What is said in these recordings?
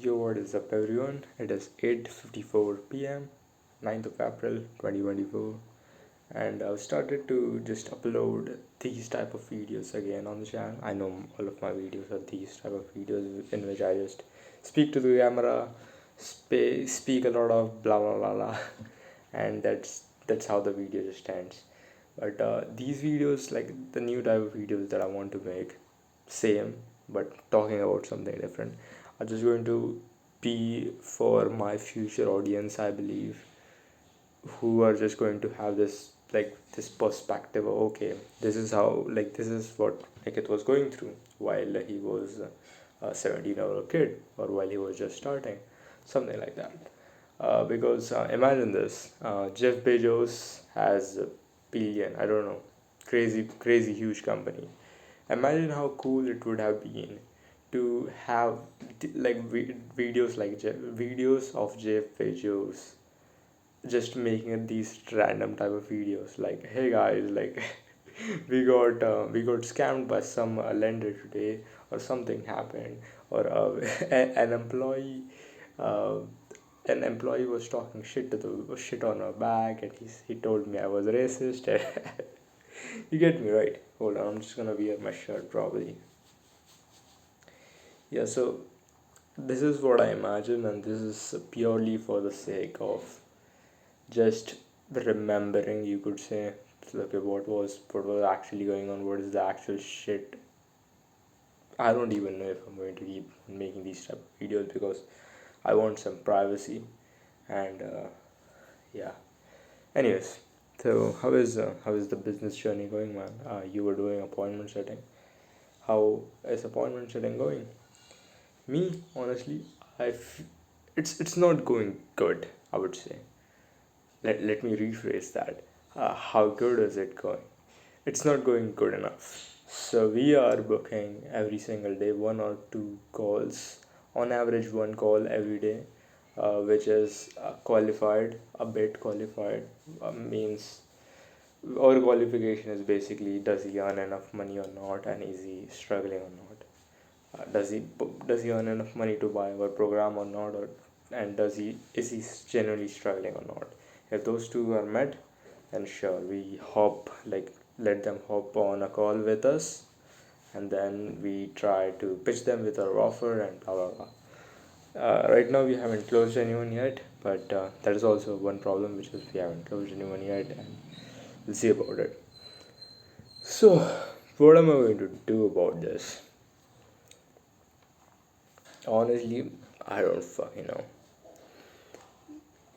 Yo, what is up, everyone? It is 8:54 p.m., 9th of April 2024, and I've started to just upload these type of videos again on the channel. I know all of my videos are these type of videos in which I just speak to the camera, speak a lot of blah blah blah blah, and that's how the video just ends. But these videos, like the new type of videos that I want to make, same but talking about something different, are just going to be for my future audience, I believe, who are just going to have this perspective of, okay, this is how, like, this is what Niket was going through while he was a 17-year-old kid, or while he was just starting, something like that. Because imagine this, Jeff Bezos has a billion, I don't know, crazy huge company. Imagine how cool it would have been to have videos like videos of Jeff Bezos just making these random type of videos like, hey guys, like, we got scammed by some lender today, or something happened, or an employee uh, was talking shit on our back, and he told me I was racist. You get me, right? Hold on, I'm just gonna wear my shirt probably. Yeah, so this is what I imagine, and this is purely for the sake of just remembering, you could say, okay, what was actually going on, what is the actual shit. I don't even know if I'm going to keep making these type of videos because I want some privacy, and yeah. Anyways, so how is the business journey going, man? You were doing appointment setting. How is appointment setting going? Me, honestly, it's not going good, I would say. Let me rephrase that. How good is it going? It's not going good enough. So we are booking every single day one or two calls, on average one call every day, which is qualified, a bit qualified, means our qualification is basically, does he earn enough money or not, and is he struggling or not? Does he earn enough money to buy our program or not, or and is he genuinely struggling or not? If those two are met, then sure, we hop, like, let them hop on a call with us, and then we try to pitch them with our offer and blah blah blah. Right now we haven't closed anyone yet, but that is also one problem, which is we haven't closed anyone yet, and we'll see about it. So, what am I going to do about this? Honestly, I don't fucking know.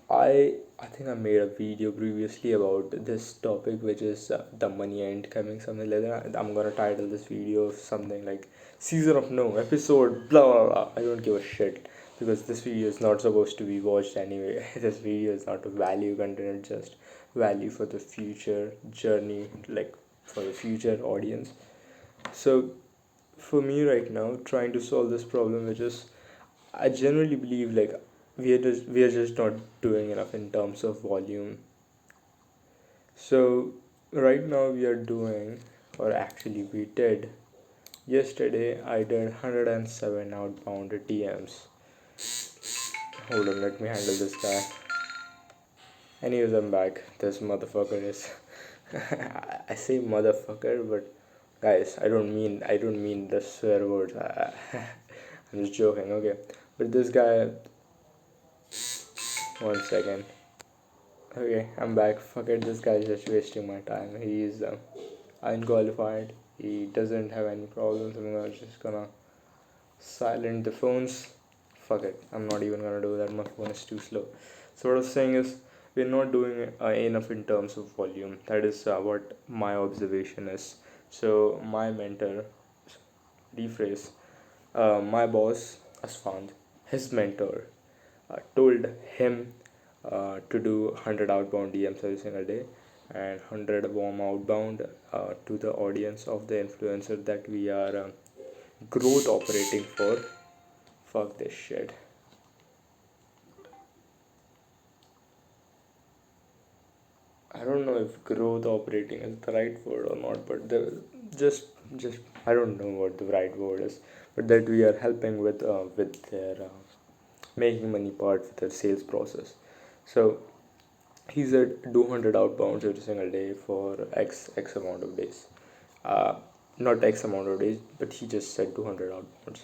I think I made a video previously about this topic, which is the money ain't coming, something like that. I'm gonna title this video something like "Season of No Episode Blah blah blah." I don't give a shit because this video is not supposed to be watched anyway. This video is not a value content; it's just value for the future journey, like for the future audience. So, for me right now, trying to solve this problem, which is, I generally believe, like, we are just not doing enough in terms of volume. So right now we are doing, or actually we did, yesterday I did 107 outbound DMs. Hold on, let me handle this guy. Anyways, I'm back. This motherfucker is I say motherfucker, but guys, I don't mean the swear words. I'm just joking, okay. But this guy, one second. Okay, I'm back. Fuck it, this guy is just wasting my time. He is unqualified. He doesn't have any problems. I'm just gonna silent the phones. Fuck it, I'm not even gonna do that. My phone is too slow. So what I was saying is, we're not doing enough in terms of volume. That is what my observation is. So my mentor, rephrase, my boss Asfand, his mentor, told him to do 100 outbound DMs every single day and 100 warm outbound to the audience of the influencer that we are growth operating for. Fuck this shit. I don't know if growth operating is the right word or not, but just just I don't know what the right word is, but that we are helping with their making money part with the sales process. So he said do 100 outbounds every single day for x amount of days. uh, Not x amount of days, but he just said 200 outbounds,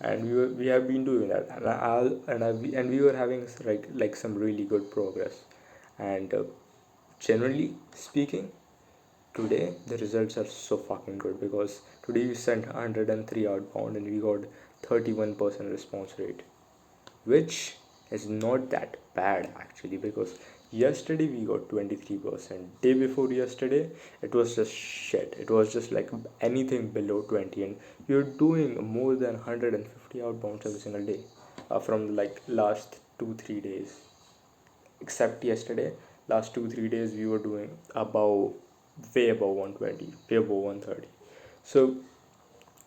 and we have been doing that, and we were having like some really good progress. And generally speaking, today the results are so fucking good, because today we sent 103 outbound and we got 31% response rate, which is not that bad actually, because yesterday we got 23%. Day before yesterday it was just shit, it was just like anything below 20, and you're doing more than 150 outbounds every single day, from like last 2 3 days, except yesterday. Last 2 3 days we were doing above, way above 120, way above 130. So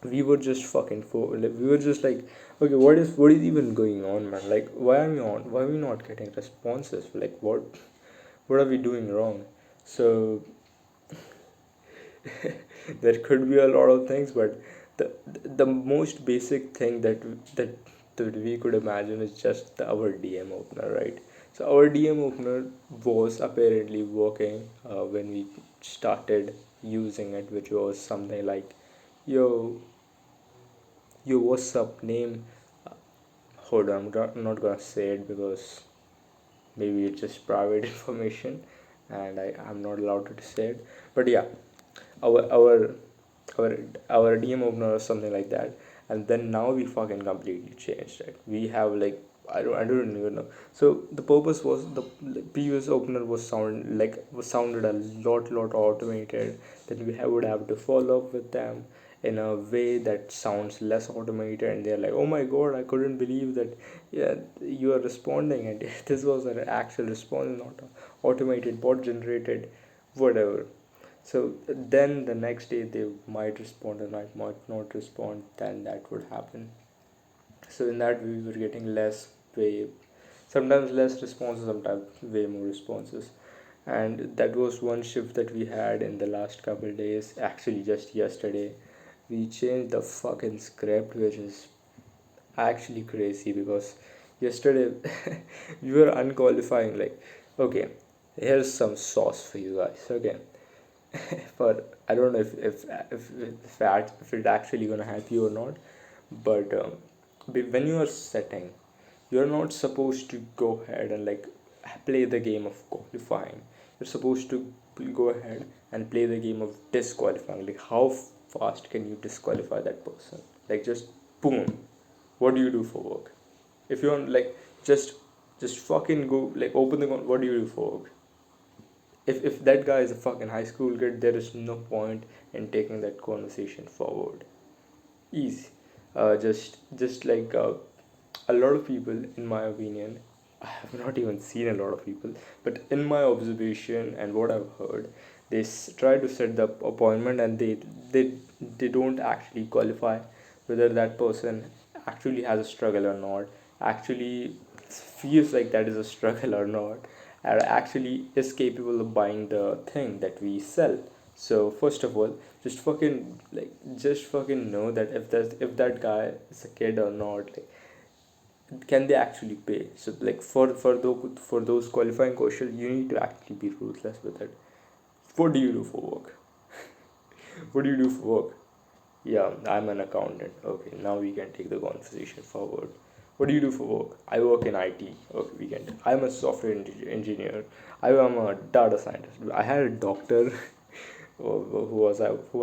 we were just like, we were just like, okay, what is even going on, man? Like, why are we not getting responses? Like, what are we doing wrong? So there could be a lot of things, but the most basic thing that we could imagine is just our DM opener, right? So our DM opener was apparently working when we started using it, which was something like, yo, what's up name. Hold on, I'm not gonna say it because maybe it's just private information, and I'm not allowed to say it. But yeah, our our our our DM opener or something like that, and then now we fucking completely changed it. We have like, I don't even know. So the purpose was, the previous opener was sounded a lot automated. Then would have to follow up with them in a way that sounds less automated, and they're like, oh my god, I couldn't believe that, yeah, you are responding, and this was an actual response, not a automated bot generated whatever. So then the next day they might respond and might not respond, then that would happen. So in that we were getting way sometimes less responses, sometimes way more responses. And that was one shift that we had in the last couple days. Actually, just yesterday we changed the fucking script, which is actually crazy, because yesterday we were unqualifying, like, okay, here's some sauce for you guys, okay. But I don't know if it actually gonna help you or not. But when you are setting, you're not supposed to go ahead and like play the game of qualifying. You're supposed to go ahead and play the game of disqualifying. Like, how fast can you disqualify that person? Like, just boom. What do you do for work? If you want, like, just fucking go, like, open the what do you do for work? If that guy is a fucking high school kid, there is no point in taking that conversation forward. Easy. Just like a lot of people, in my opinion, I have not even seen a lot of people, but in my observation and what I've heard, they try to set the appointment, and they they don't actually qualify whether that person actually has a struggle or not, actually feels like that is a struggle or not, and actually is capable of buying the thing that we sell. So first of all, just fucking know that if that guy is a kid or not, like, can they actually pay. So like, for those qualifying questions, you need to actually be ruthless with it. What do you do for work? What do you do for work? Yeah, I'm an accountant. Okay, now we can take the conversation forward. What do you do for work? I work in IT. Okay, we can. I'm a software engineer. I am a data scientist. I had a doctor who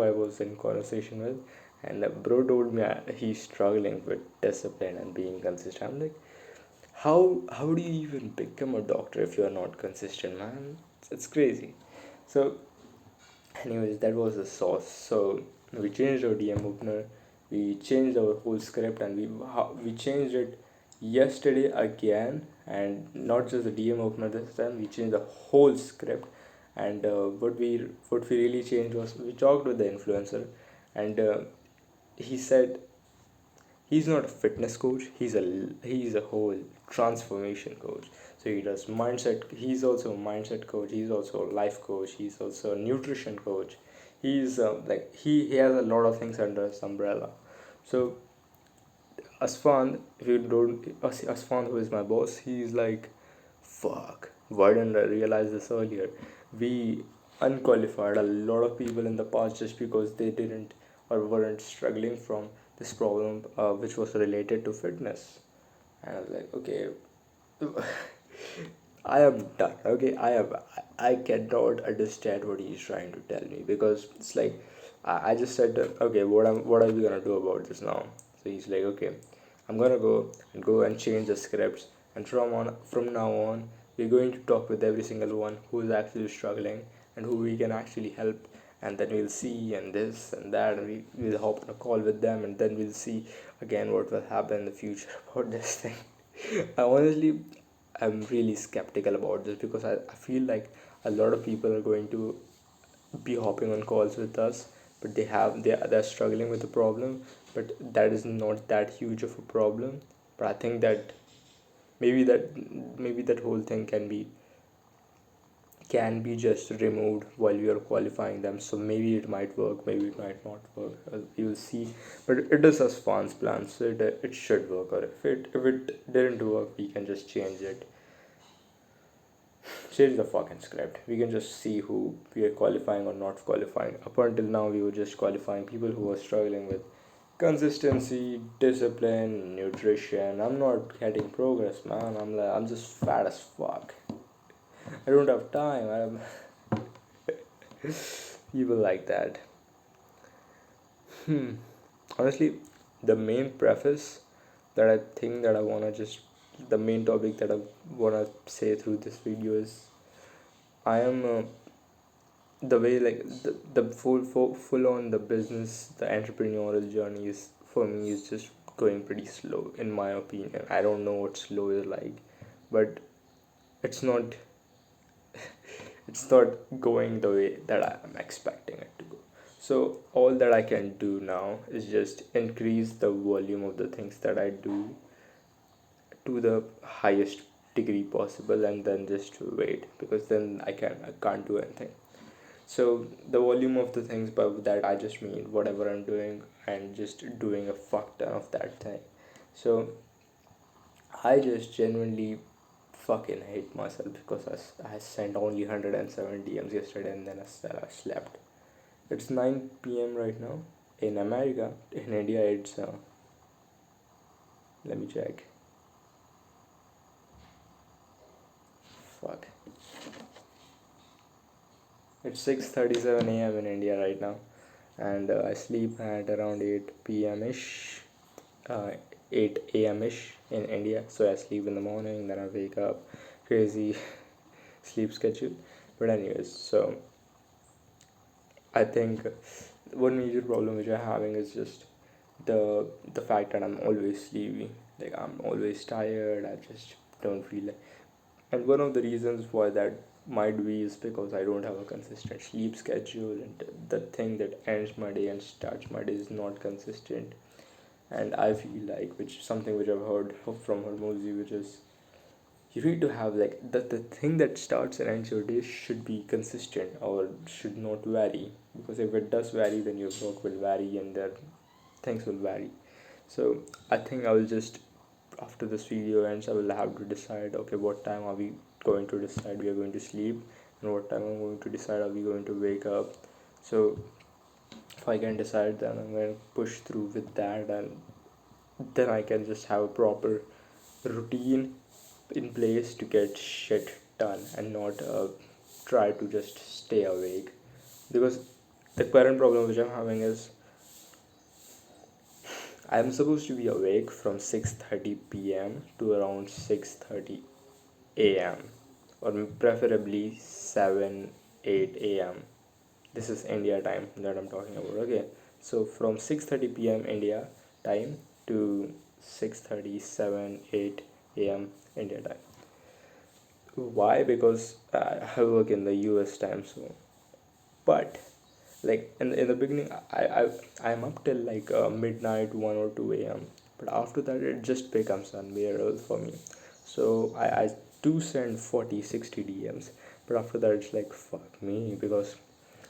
I was in conversation with, and the bro told me he's struggling with discipline and being consistent. I'm like, how do you even become a doctor if you're not consistent, man? It's crazy. So anyways, that was the sauce. So we changed our DM opener, we changed our whole script, and we changed it yesterday again. And not just the DM opener this time, we changed the whole script. And what we really changed was, we talked with the influencer, and he said he's not a fitness coach, he's a whole transformation coach. So he does mindset, he's also a mindset coach, he's also a life coach, he's also a nutrition coach. He's like, he has a lot of things under his umbrella. So Asfan, if you don't, Asfan, who is my boss, he's like, fuck, why didn't I realize this earlier? We unqualified a lot of people in the past just because they didn't or weren't struggling from this problem, which was related to fitness. And I was like, okay, I am done. Okay, I cannot understand what he's trying to tell me, because it's like I just said, okay, what are we gonna do about this now? So he's like, okay, I'm gonna go and change the scripts, and from now on, we're going to talk with every single one who is actually struggling and who we can actually help, and then we'll see and this and that, and we'll hop on a call with them, and then we'll see again what will happen in the future about this thing. I honestly, I'm really skeptical about this, because I feel like a lot of people are going to be hopping on calls with us, but they're struggling with the problem, but that is not that huge of a problem. But I think that maybe that maybe that whole thing can be just removed while we are qualifying them. So maybe it might work, maybe it might not work. We will see. But it is a fans plan, so it should work. Or if it didn't work, we can just change the fucking script. We can just see who we are qualifying or not qualifying. Up until now, we were just qualifying people who were struggling with consistency, discipline, nutrition. I'm not getting progress, man. I'm just fat as fuck. I don't have time. I'm people like that. Honestly, the main preface that I think that I wanna just the main topic that I wanna say through this video is I am the way, like the full on the business, the entrepreneurial journey is for me is just going pretty slow in my opinion. I don't know what slow is like, but it's not it's not going the way that I am expecting it to go. So all that I can do now is just increase the volume of the things that I do to the highest degree possible, and then just wait, because then I can't do anything. So the volume of the things, by that I just mean whatever I'm doing and just doing a fuck ton of that thing. So I just genuinely fucking hate myself because I sent only 107 DMs yesterday, and then I slept. It's 9 p.m. right now in America. In India, it's let me check. Fuck. It's 6:37 a.m. in India right now, and I sleep at around 8 p.m. ish, 8 a.m. ish in India. So I sleep in the morning, then I wake up. Crazy sleep schedule. But anyways, so I think one major problem which I'm having is just the fact that I'm always sleepy. Like I'm always tired. I just don't feel like. And one of the reasons why that might be is because I don't have a consistent sleep schedule, and the thing that ends my day and starts my day is not consistent. And I feel like, which is something which I've heard from Hormozy, which is you need to have like the thing that starts and ends your day should be consistent or should not vary, because if it does vary, then your work will vary and their things will vary. So I think I will just, after this video ends, I will have to decide, okay, what time are we going to decide we are going to sleep, and what time I'm going to decide are we going to wake up. So if I can decide, then I'm going to push through with that, and then I can just have a proper routine in place to get shit done, and not try to just stay awake. Because the current problem which I'm having is I'm supposed to be awake from 6:30 p.m. to around 6:30 a.m. or preferably 7 8 a.m. This is India time that I'm talking about. Okay, so from 6:30 p.m. India time to 6:37 8 a.m. India time. Why? Because I work in the US time zone. But like in the beginning, I'm up till like midnight 1 or 2 a.m. But after that, it just becomes unbearable for me. So I do send 40 60 DMs, but after that it's like fuck me, because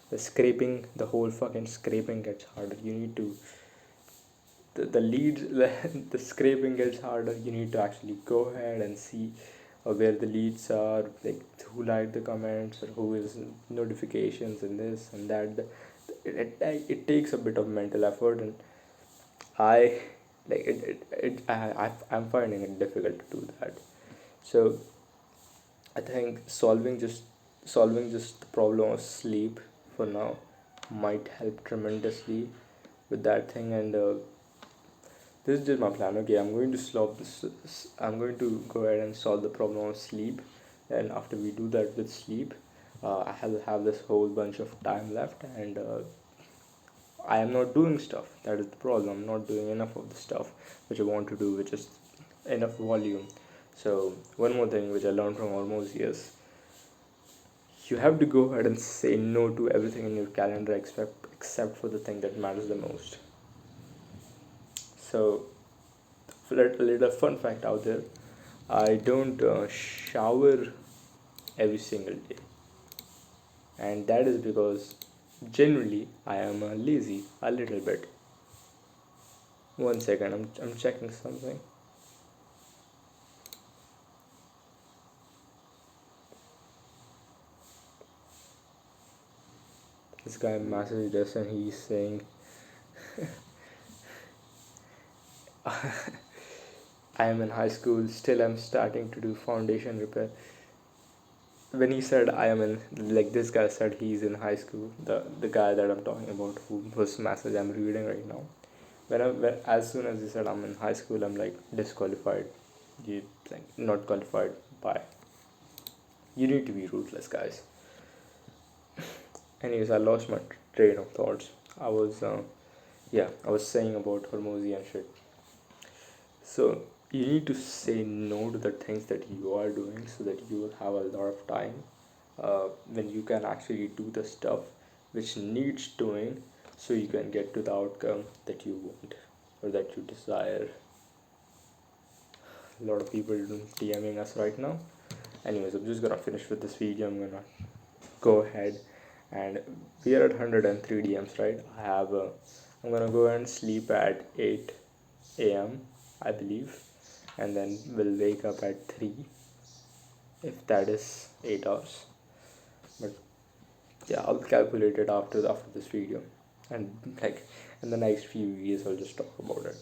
the whole fucking scraping gets harder. You need to the leads the scraping gets harder. You need to actually go ahead and see where the leads are, like who liked the comments or who is notifications and this and that. It takes a bit of mental effort, and I like I'm finding it difficult to do that. So I think solving just the problem of sleep for now might help tremendously with that thing. And this is just my plan. Okay, I'm going to solve this. I'm going to go ahead and solve the problem of sleep. And after we do that with sleep, I have this whole bunch of time left, and I am not doing stuff. That is the problem. I'm not doing enough of the stuff which I want to do, which is enough volume. So one more thing which I learned from Hormozy is you have to go ahead and say no to everything in your calendar except for the thing that matters the most. So a little fun fact out there: I don't shower every single day, and that is because generally I am lazy a little bit. One second, I'm checking something. This guy messaged us and he's saying, I am in high school, still I'm starting to do foundation repair. When he said I am in, like this guy said he's in high school, the guy that I'm talking about, whose message I'm reading right now. As soon as he said I'm in high school, I'm like disqualified. You like not qualified. Bye. You need to be ruthless, guys. Anyways, I lost my train of thoughts. I was, I was saying about Hormozy and shit. So you need to say no to the things that you are doing so that you will have a lot of time when you can actually do the stuff which needs doing so you can get to the outcome that you want or that you desire. A lot of people DMing us right now. Anyways, I'm just gonna finish with this video. I'm gonna go ahead, and we are at 103 DMs, right? I'm gonna go and sleep at 8 a.m. I believe, and then we'll wake up at 3 if that is 8 hours. But yeah, I'll calculate it after this video, and like in the next few videos I'll just talk about it.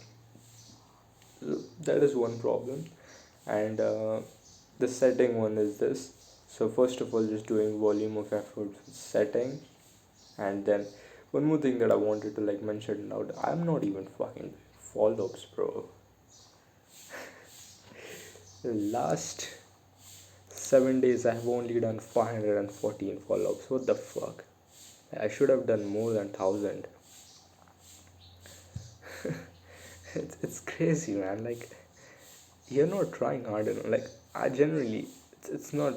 So that is one problem, and the setting one is this. So first of all, just doing volume of effort setting, and then one more thing that I wanted to like mention now. I'm not even fucking follow-ups, bro. The last 7 days I have only done 514 follow-ups. What the fuck? I should have done more than 1,000. It's crazy, man. Like, you're not trying hard enough. Like, I generally, it's not,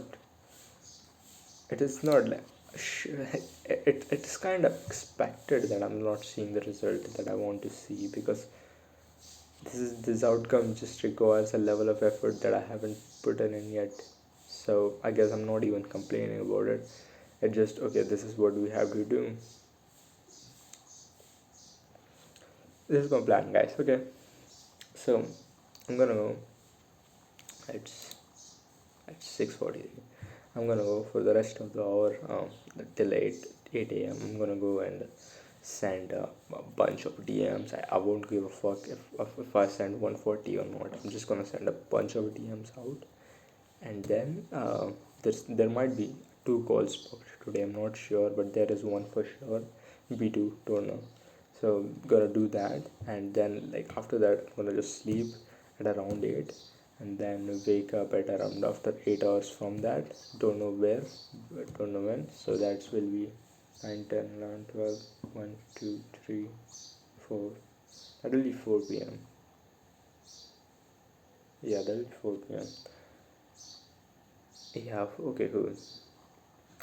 it is not like, it's kind of expected that I'm not seeing the result that I want to see, because this outcome just requires a level of effort that I haven't put in yet. So I guess I'm not even complaining about it. It just, okay, this is what we have to do. This is my plan, guys. Okay, so I'm gonna go. It's 6:43. I'm gonna go for the rest of the hour till 8 a.m. I'm gonna go and send a bunch of DMs. I won't give a fuck if I send 140 or not. I'm just gonna send a bunch of DMs out, and then there might be 2 calls booked today. I'm not sure, but there is one for sure. B2, don't know. So gonna do that, and then like after that I'm gonna just sleep at around 8, and then wake up at around after 8 hours from that. Don't know where, but don't know when. So that will be 9, 10, 11, 12, 1, 2, 3, 4. That will be 4 p.m. Yeah, that will be 4 p.m. Yeah, okay, cool.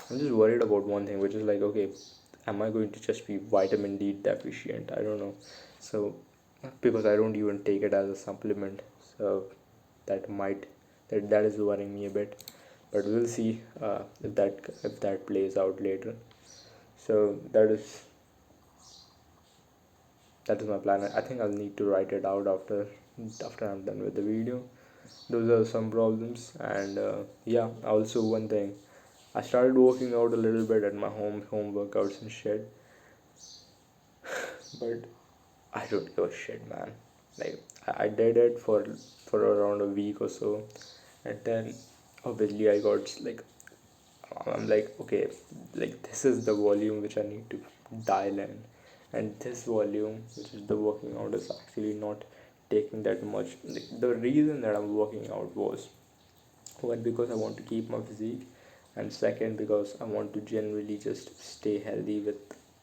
I'm just worried about one thing, which is like, okay, am I going to just be vitamin D deficient? I don't know. So, because I don't even take it as a supplement, so that might that is worrying me a bit. But we'll see if that plays out later. So that is that is my plan. I think I'll need to write it out after I'm done with the video. Those are some problems. And yeah, also one thing, I started working out a little bit at my home workouts and shit, but I don't give a shit, man. Like I did it for around a week or so, and then obviously I got like, I'm like, okay, like this is the volume which I need to dial in, and this volume, which is the working out, is actually not taking that much. Like, the reason that I'm working out was, one, because I want to keep my physique, and second, because I want to generally just stay healthy with,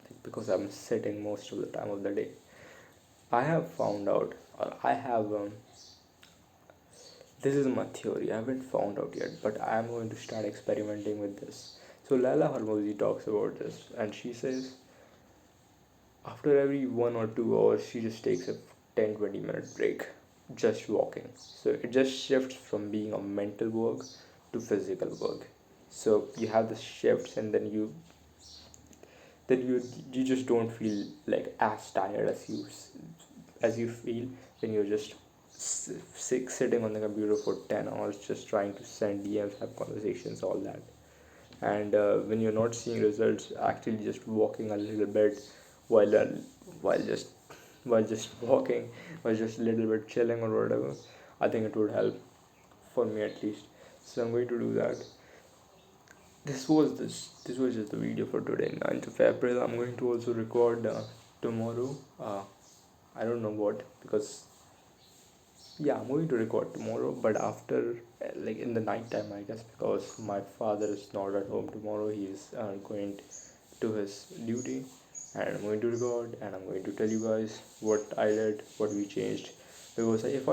like, because I'm sitting most of the time of the day. I have found out, or I have this is my theory. I haven't found out yet, but I am going to start experimenting with this. So Lala Hormozi talks about this, and she says after every 1 or 2 hours, she just takes a 10-20 minute break, just walking. So it just shifts from being a mental work to physical work. So you have the shifts, and then you just don't feel like as tired as you feel when you're just sitting on the computer for 10 hours just trying to send DMs, have conversations, all that. And when you're not seeing results, actually just walking a little bit while while just while just walking, while just a little bit chilling or whatever, I think it would help, for me at least. So I'm going to do that. This was just the video for today, 9th of April. I'm going to also record tomorrow. I don't know what, because yeah, I'm going to record tomorrow, but after like in the night time, I guess, because my father is not at home tomorrow. He is going to his duty, and I'm going to record, and I'm going to tell you guys what I did, what we changed. Because if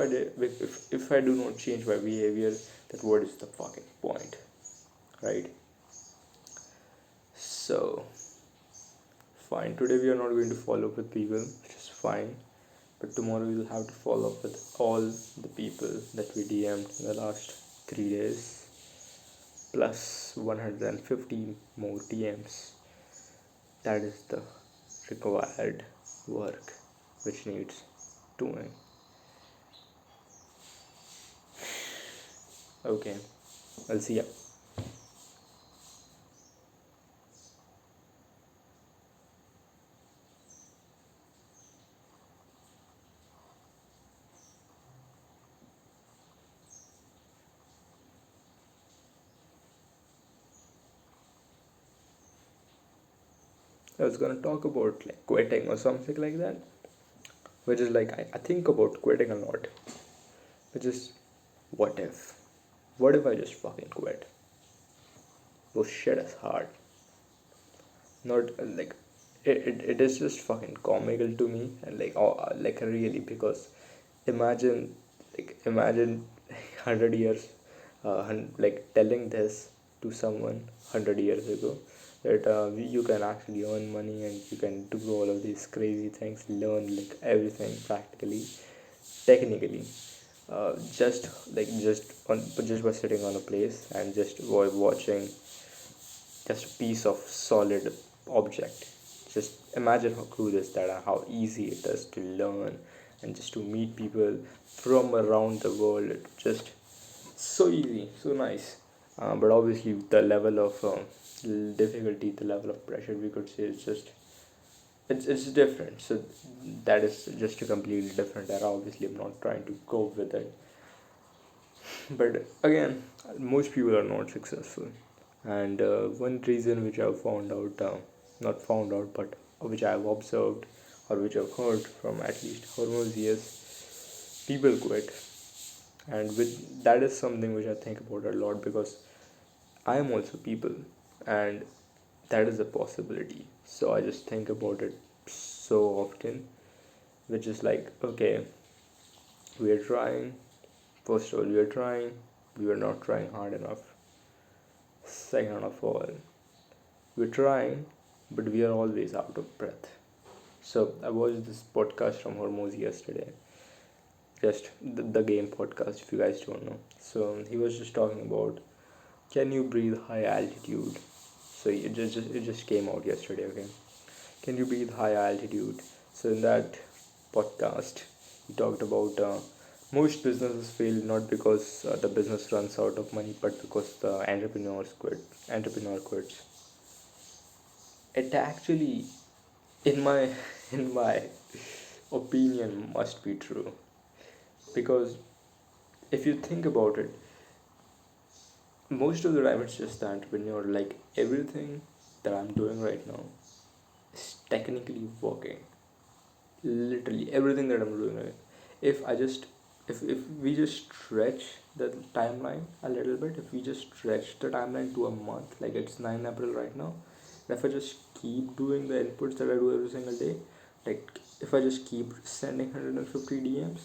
I do not change my behavior, then what is the fucking point, right? So fine. Today we are not going to follow up with people, which is fine. But tomorrow we'll have to follow up with all the people that we DM'd in the last 3 days, plus 150 more DMs. That is the required work which needs doing. Okay, I'll see ya. I was gonna talk about like quitting or something like that, which is like I think about quitting a lot, which is, what if? What if I just fucking quit? Well, shit is hard. Not like it is just fucking comical to me, and like like really, because imagine, imagine 100 years, like telling this to someone 100 years ago, that you can actually earn money and you can do all of these crazy things, learn like everything practically, technically, just by sitting on a place and just watching just a piece of solid object. Just imagine how cool is that, and how easy it is to learn and just to meet people from around the world. It's just so easy, so nice. But obviously, the level of difficulty, the level of pressure, we could say, is just, it's different. So that is just a completely different era. Obviously, I'm not trying to cope with it, but again, most people are not successful. And one reason which I've found out, not found out, but which I've observed, or which I've heard from at least hormones, is people quit. And with that is something which I think about a lot, because I am also people, and that is a possibility. So I just think about it so often, which is like, okay, we are trying. First of all, we are trying. We are not trying hard enough. Second of all, we're trying, but we are always out of breath. So I watched this podcast from Hormoz yesterday, just the game podcast, if you guys don't know. So he was just talking about, can you breathe high altitude? So it just came out yesterday. Okay, can you breathe high altitude? So in that podcast, he talked about most businesses fail not because the business runs out of money, but because the entrepreneur quits. It actually, in my in my opinion, must be true, because if you think about it, most of the time it's just the entrepreneur. Like everything that I'm doing right now is technically working. Literally everything that I'm doing right. If I just if we just stretch the timeline a little bit, if we just stretch the timeline to a month, like it's 9 April right now, if I just keep doing the inputs that I do every single day, like if I just keep sending 150 DMs,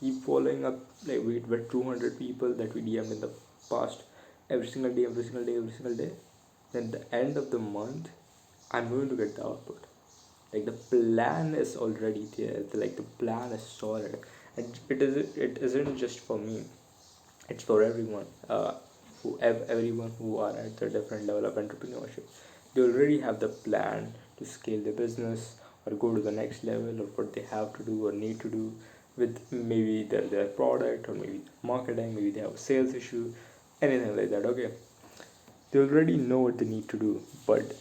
keep following up like with 200 people that we DM'd in the past, every single day, every single day, every single day, then the end of the month, I'm going to get the output. Like the plan is already there. Like the plan is solid, and it isn't just for me. It's for everyone. Everyone who are at the different level of entrepreneurship, they already have the plan to scale their business or go to the next level, or what they have to do or need to do with maybe their product, or maybe marketing, maybe they have a sales issue, anything like that. Okay, they already know what they need to do, but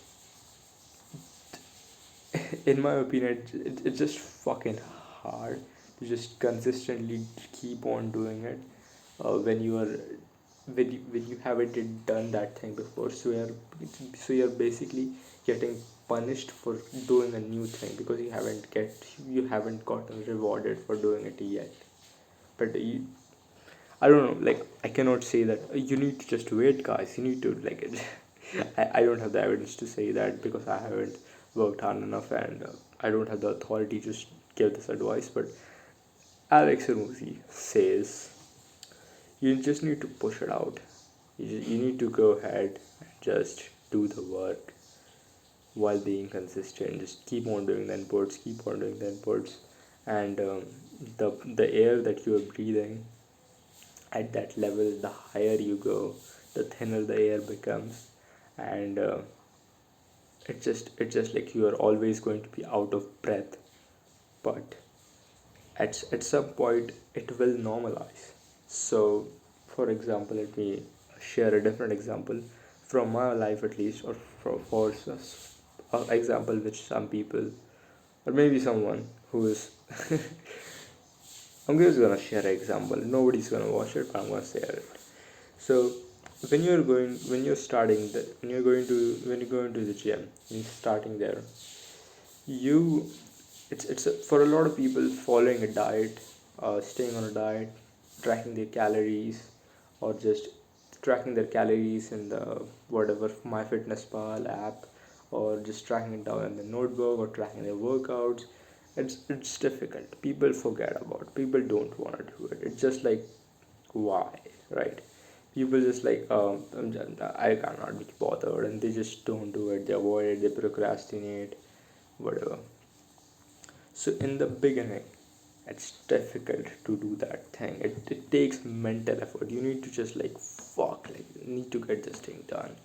in my opinion, it's just fucking hard to just consistently keep on doing it when you are when you haven't done that thing before. So you're basically getting punished for doing a new thing because you haven't gotten rewarded for doing it yet. But I don't know, like I cannot say that you need to just wait, guys. You need to like I don't have the evidence to say that because I haven't worked hard enough, and I don't have the authority to give this advice. But Alex Ramusi says you just need to push it out. You need to go ahead and just do the work while being consistent. Just keep on doing the inputs, keep on doing the inputs, and the air that you are breathing at that level, the higher you go, the thinner the air becomes, and it's just like you are always going to be out of breath. But at some point it will normalize. So for example, let me share a different example from my life, at least, or for an example which some people, or maybe someone who is I'm just gonna share an example. Nobody's gonna watch it, but I'm gonna share it. So when you're going to the gym, and starting there, you for a lot of people, following a diet, staying on a diet, tracking their calories, or just tracking their calories in the whatever MyFitnessPal app, or just tracking it down in the notebook, or tracking their workouts. It's difficult. People forget about. People don't want to do it. It's just like, why, right? People just like, I cannot be bothered, and they just don't do it. They avoid it. They procrastinate, whatever. So in the beginning, it's difficult to do that thing. It takes mental effort. You need to just like you need to get this thing done.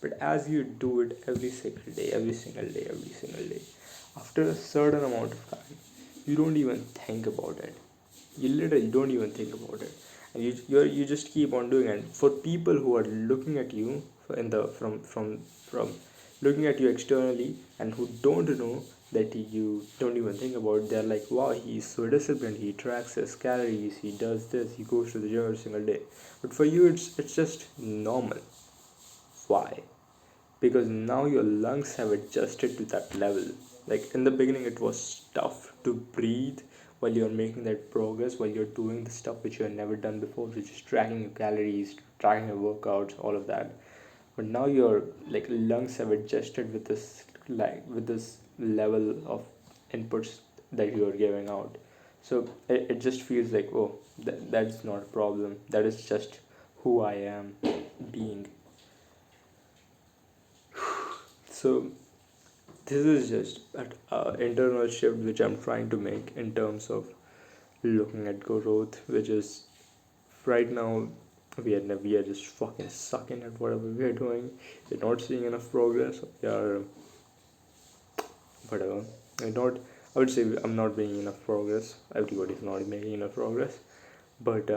But as you do it every single day, every single day, every single day, after a certain amount of time, you don't even think about it. You literally don't even think about it, and you just keep on doing it. For people who are looking at you in the from looking at you externally, and who don't know that you don't even think about it, they're like, wow, he's so disciplined, he tracks his calories, he does this, he goes to the gym every single day. But for you, it's just normal. Why? Because now your lungs have adjusted to that level. Like in the beginning, it was tough to breathe while you're making that progress, while you're doing the stuff which you have never done before, so just tracking your calories, tracking your workouts, all of that. But now your like lungs have adjusted with this level of inputs that you are giving out. So it just feels like, oh, that's not a problem. That is just who I am being. So this is just an internal shift which I'm trying to make in terms of looking at growth, which is right now we are just fucking sucking at whatever we are doing. We're not seeing enough progress. We are whatever. We're not I would say I'm not making enough progress. Everybody's not making enough progress, but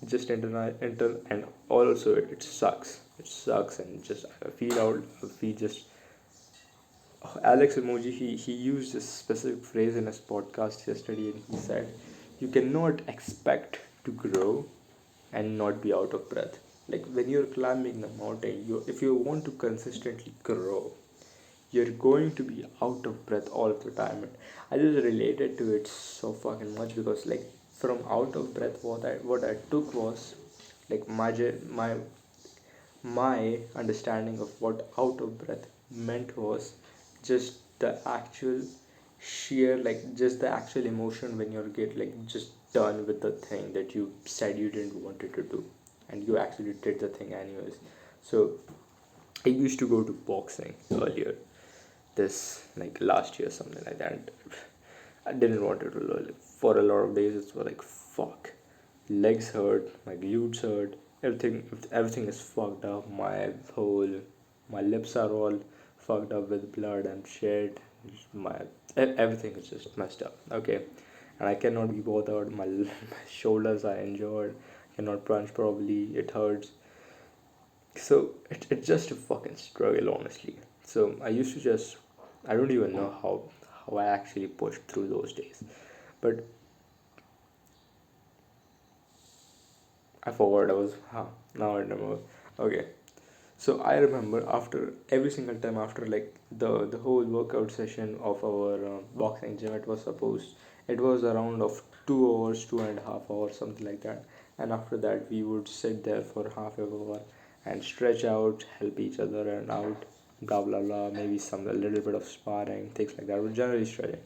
just and also it sucks. It sucks, and just I feel out. I feel just Alex Emoji. He used this specific phrase in his podcast yesterday, and he said, "You cannot expect to grow and not be out of breath." Like when you're climbing the mountain, if you want to consistently grow, you're going to be out of breath all of the time. And I just related to it so fucking much because like from out of breath, what I took was like my understanding of what out of breath meant was just the actual sheer, like just the actual emotion when you're get like just done with the thing that you said you didn't want it to do, and you actually did the thing anyways. So I used to go to boxing earlier, this like last year, something like that. I didn't want it to learn. For a lot of days it was like fuck, legs hurt, my glutes hurt, everything is fucked up. My lips are all fucked up with blood and shit. My everything is just messed up. Okay, and I cannot be bothered. My shoulders are injured. Cannot punch properly. It hurts. So it's just a fucking struggle, honestly. So I used to just, I don't even know how I actually pushed through those days, but I forgot. I was now I remember. Okay, so I remember after every single time after like the whole workout session of our boxing gym, it was around of 2 hours, 2.5 hours, something like that. And after that, we would sit there for half an hour and stretch out, help each other and out, blah blah blah. Maybe some a little bit of sparring, things like that. But generally stretching.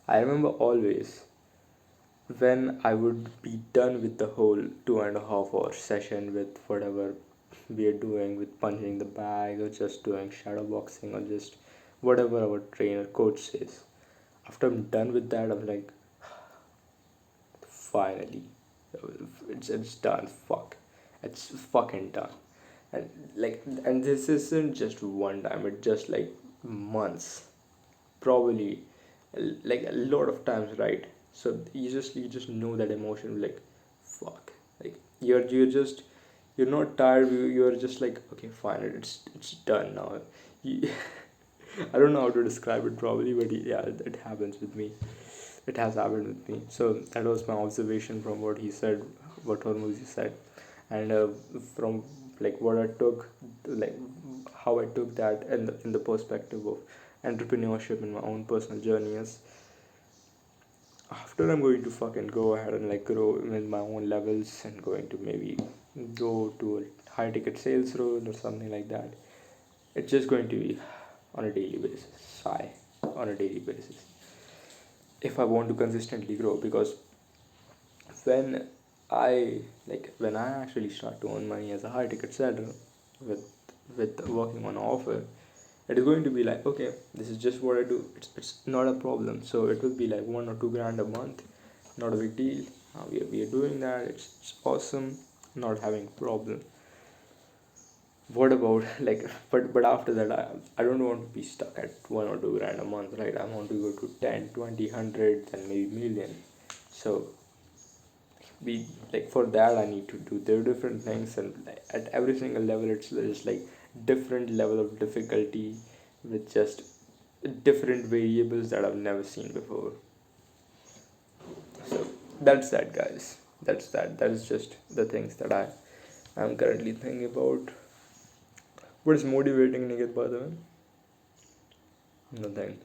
I remember always when I would be done with the whole 2.5 hour session with whatever we are doing, with punching the bag or just doing shadow boxing or just whatever our trainer coach says. After I'm done with that, I'm like, finally, it's done. Fuck, it's fucking done. And and this isn't just one time. It's just like months, probably like a lot of times, right? So you just know that emotion, like fuck, like you're not tired. You're just like, okay, fine, it's done now. You, I don't know how to describe it probably, but yeah, it happens with me. It has happened with me. So that was my observation from what he said, what Hormuzi said, and from like what I took, like how I took that in the perspective of entrepreneurship in my own personal journey is, after I'm going to fucking go ahead and like grow in my own levels and going to maybe go to a high ticket sales role or something like that, it's just going to be on a daily basis. On a daily basis. If I want to consistently grow, because when when I actually start to earn money as a high ticket seller with working on an offer, it is going to be like, okay, this is just what I do. It's not a problem. So it will be like 1 or 2 grand a month, not a big deal. We are doing that. It's awesome. Not having a problem. What about like, but after that, I don't want to be stuck at 1 or 2 grand a month, right? I want to go to 10, 20, 100, and maybe million. So we, like, for that I need to do, there are different things, and like, at every single level it's just like different level of difficulty with just different variables that I've never seen before. So that's that, guys. That is just the things that I'm currently thinking about. What is motivating, Niket, by the way? Nothing.